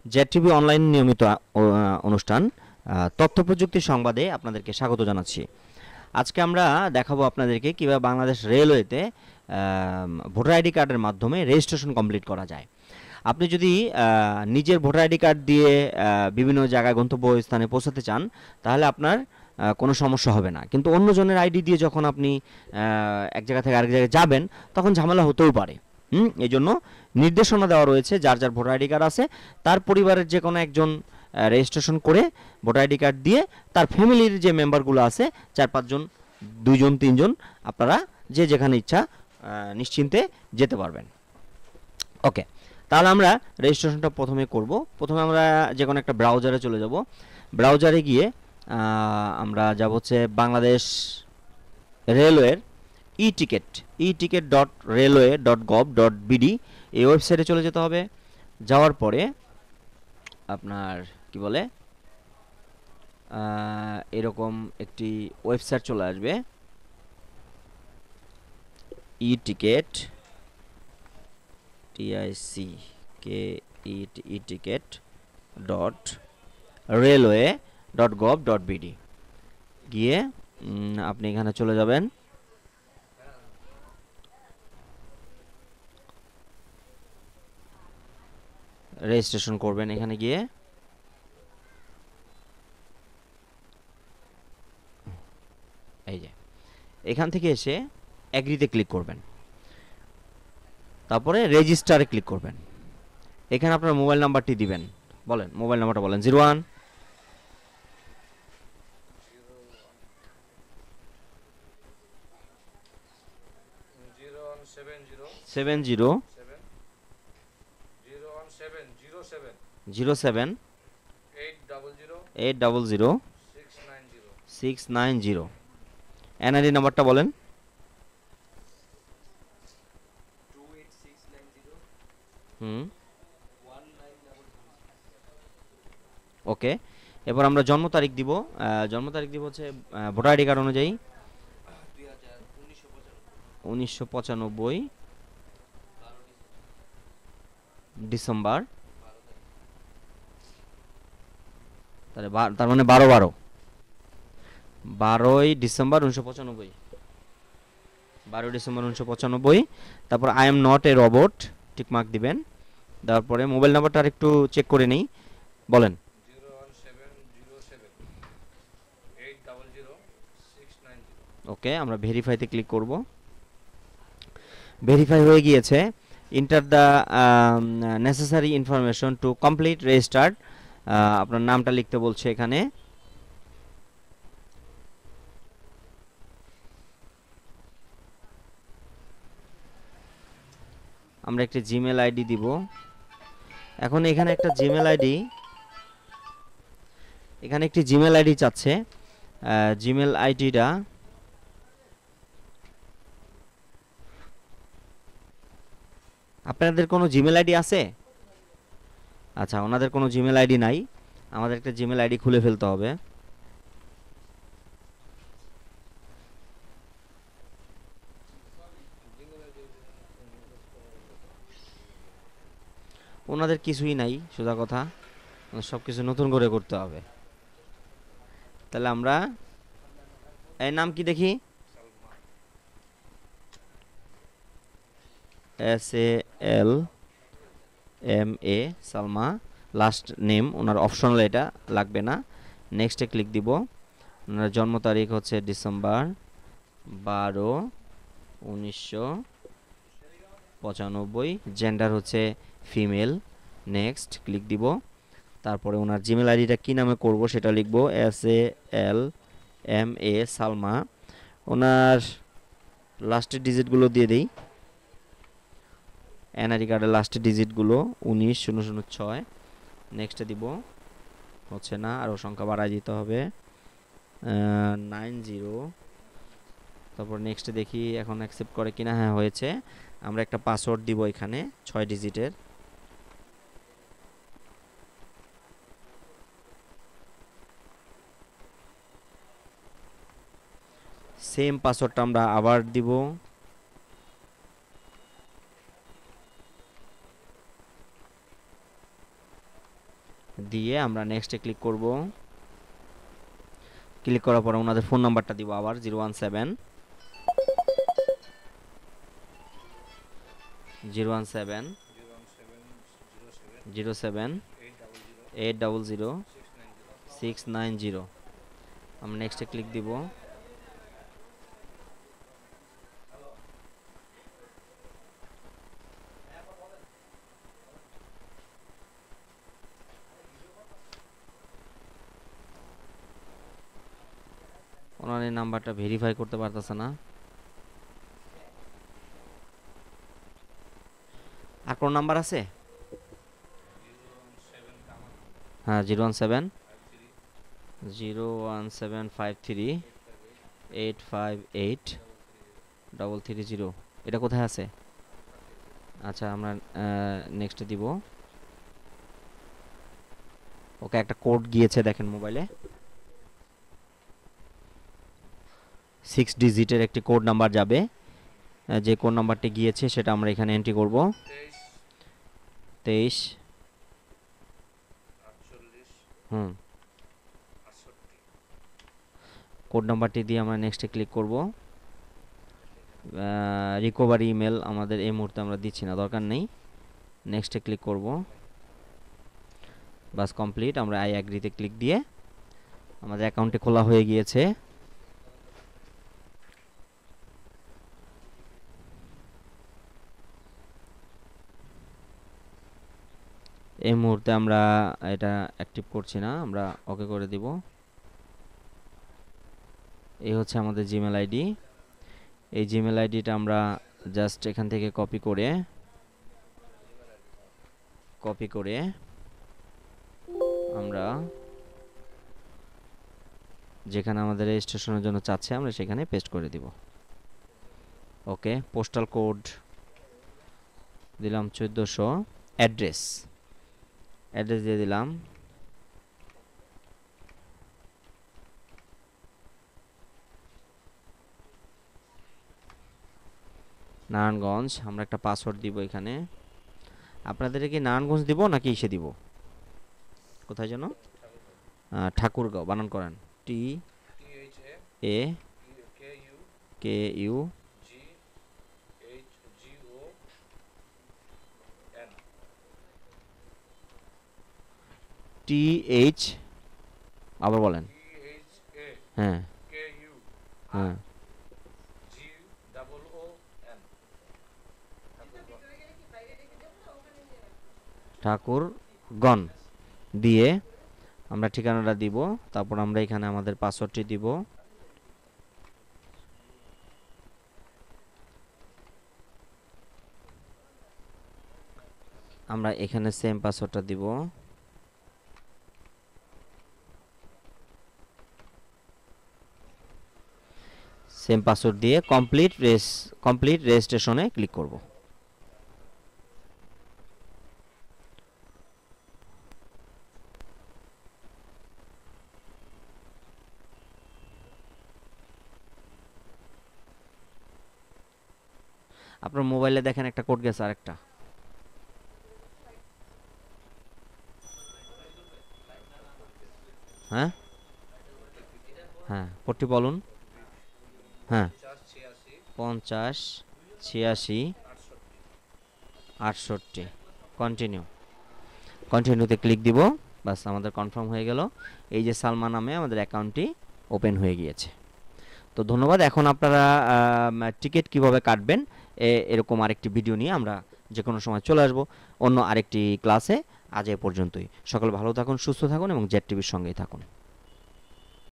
Z TV online নিয়মিত অনুষ্ঠান তথ্য প্রযুক্তি সংবাদে আপনাদেরকে স্বাগত জানাচ্ছি। আজকে আমরা দেখাবো আপনাদেরকে কীভাবে বাংলাদেশ রেলওয়েতে ভোটার আইডি কার্ডের মাধ্যমে রেজিস্ট্রেশন কমপ্লিট করা যায়। আপনি যদি নিজের ভোটার আইডি কার্ড দিয়ে বিভিন্ন জায়গায় গন্তব্যস্থানে পৌঁছাতে চান, তাহলে আপনার কোনো সমস্যা হবে না। কিন্তু অন্যজনের আইডি দিয়ে যখন আপনি এক জায়গা থেকে আরেক জায়গায় যাবেন, তখন ঝামেলা হতেও পারে। এই জন্য নির্দেশনা দেওয়া রয়েছে, যার যার ভোটার আইডি কার্ড আছে তার পরিবারের যে কোনো একজন রেজিস্ট্রেশন করে ভোটার আইডি কার্ড দিয়ে তার ফ্যামিলির যে মেম্বারগুলো আছে 4-5 জন, 2 জন 3 জন, আপনারা যে যেখানে ইচ্ছা নিশ্চিন্তে যেতে পারবেন। ওকে, তাহলে আমরা রেজিস্ট্রেশনটা প্রথমে করব। প্রথমে আমরা যে কোনো একটা ব্রাউজারে চলে যাব। ব্রাউজারে গিয়ে আমরা যাব হচ্ছে বাংলাদেশ রেলওয়ের eticket.railway.gov.bd এই ওয়েবসাইটে চলে যেতে হবে। যাওয়ার পরে আপনার কি বলে এরকম একটি ওয়েবসাইট চলে আসবে, eticket.railway.gov.bd গিয়ে আপনি এখানে চলে যাবেন। রেজিস্ট্রেশন করবেন এখানে গিয়ে। এই যে এখান থেকে এসে অ্যাগ্রিতে ক্লিক করবেন, তারপরে রেজিস্টারে ক্লিক করবেন। এখানে আপনার মোবাইল নাম্বারটি দিবেন। বলেন, মোবাইল নাম্বারটা বলেন। 01 70 07 800 690। এনআইডি নাম্বারটা বলেন। ওকে, এবার আমরা জন্ম তারিখ দিব। জন্ম তারিখ দিব হচ্ছে ভোটার আইডি কার্ড অনুযায়ী 1995 ডিসেম্বর, তার মানে 12 ডিসেম্বর 1995। 12 ডিসেম্বর 1995। তারপর I am not a robot tick mark দিবেন। তারপরে মোবাইল নাম্বারটা আরেকটু চেক করে নিই। বলেন। 01707800690। ওকে, আমরা ভেরিফাইতে ক্লিক করব। ভেরিফাই হয়ে গিয়েছে। Enter the necessary information to complete registered. আপনার নামটা লিখতে বলছে এখানে। আমরা একটা জিমেল আইডি দিব। এখন এখানে একটা জিমেল আইডি, এখানে একটি জিমেল আইডি চাচ্ছে। জিমেল আইডিটা আপনাদের কোনো জিমেল আইডি আছে? আচ্ছা, ওনাদের কোনো জিমেল আইডি নাই। আমাদের একটা জিমেল আইডি খুলে ফেলতে হবে। ওনাদের কিছুই নাই, সোজা কথা, সব কিছু নতুন করে করতে হবে। তাহলে আমরা এই নাম কি দেখি, SALMA সালমা, লাস্ট নেম ওনার অপশনাল, এটা লাগবে না। নেক্সটে ক্লিক দিব। ওনার জন্ম তারিখ হচ্ছে ডিসেম্বর 12, 1995। জেন্ডার হচ্ছে ফিমেল। নেক্সট ক্লিক দিব। তারপরে ওনার জিমেল আইডিটা কী নামে করব সেটা লিখব, SALMA সালমা। ওনার লাস্টের ডিজিটগুলো দিয়ে দিই। এনআইডি কার্ডের লাস্টের ডিজিটগুলো 19006। নেক্সটে দিব, হচ্ছে না, আরও সংখ্যা বাড়ায় দিতে হবে, 90। তারপর নেক্সটে দেখি এখন অ্যাকসেপ্ট করে কিনা। হ্যাঁ, হয়েছে। আমরা একটা পাসওয়ার্ড দিব এখানে 6 ডিজিটের। সেম পাসওয়ার্ডটা আমরা আবার দিব। দিয়ে আমরা নেক্সটে ক্লিক করব। ক্লিক করার পর ওনাদের ফোন নাম্বারটা দিব আবার 017 07 800 690। আমরা নেক্সটে ক্লিক দিব। ওনার এই নাম্বারটা ভেরিফাই করতে পারতেছে না। আর কোন নাম্বার আছে? হ্যাঁ 017 858 330। এটা কোথায় আছে? আচ্ছা আমরা নেক্সট দিব। ওকে একটা কোড গিয়েছে দেখেন মোবাইলে, 6 ডিজিটের একটি কোড নাম্বার যাবে। যে কোড নাম্বারটি গিয়েছে সেটা আমরা এখানে এন্ট্রি করব। 23 কোড নাম্বারটি দিয়ে আমরা নেক্সটে ক্লিক করব। রিকভারি ইমেল আমাদের এই মুহূর্তে আমরা দিচ্ছি না, দরকার নেই। নেক্সটে ক্লিক করব। বাস কমপ্লিট। আমরা আই অ্যাগ্রিতে ক্লিক দিয়ে আমাদের অ্যাকাউন্টে খোলা হয়ে গিয়েছে। এই মুহূর্তে আমরা এটা অ্যাক্টিভ করছি না, আমরা ওকে করে দিব। এই হচ্ছে আমাদের জিমেল আইডি। এই জিমেল আইডিটা আমরা জাস্ট এখান থেকে কপি করে আমরা যেখানে আমাদের রেজিস্ট্রেশনের জন্য চাচ্ছে আমরা সেখানে পেস্ট করে দিব। ওকে, পোস্টাল কোড দিলাম 1400। অ্যাড্রেস দিয়ে দিলাম নারায়ণগঞ্জ। আমরা একটা পাসওয়ার্ড দিব এখানে। আপনাদের কি নারায়ণগঞ্জ দিব নাকি ইসে দিব, কোথায় যেন? ঠাকুরগাঁও বানান করেন, TAKU TH আবার বলেন। হ্যাঁ হ্যাঁ ঠাকুরগঞ্জ দিয়ে আমরা ঠিকানাটা দিব। তারপর আমরা এখানে আমাদের পাসওয়ার্ডটি দিব। আমরা এখানে সেম পাসওয়ার্ডটা দিব। সেম পাসওয়ার্ড দিয়ে কমপ্লিট রেজিস্ট্রেশনে ক্লিক করব। আপনার মোবাইলে দেখেন একটা কোড গেছে, আরেকটা। হ্যাঁ হ্যাঁ কোডটি বলুন। হ্যাঁ 50 86 68। কন্টিনিউতে ক্লিক দিব। বাস আমাদের কনফার্ম হয়ে গেল। এই যে সালমা নামে আমাদের অ্যাকাউন্টটি ওপেন হয়ে গিয়েছে। তো ধন্যবাদ। এখন আপনারা টিকিট কিভাবে কাটবেন এরকম আরেকটি ভিডিও নিয়ে আমরা যে কোনো সময় চলে আসব অন্য আরেকটি ক্লাসে। আজ এ পর্যন্তই। সকলে ভালো থাকুন, সুস্থ থাকুন এবং জেড টিভির সঙ্গেই থাকুন।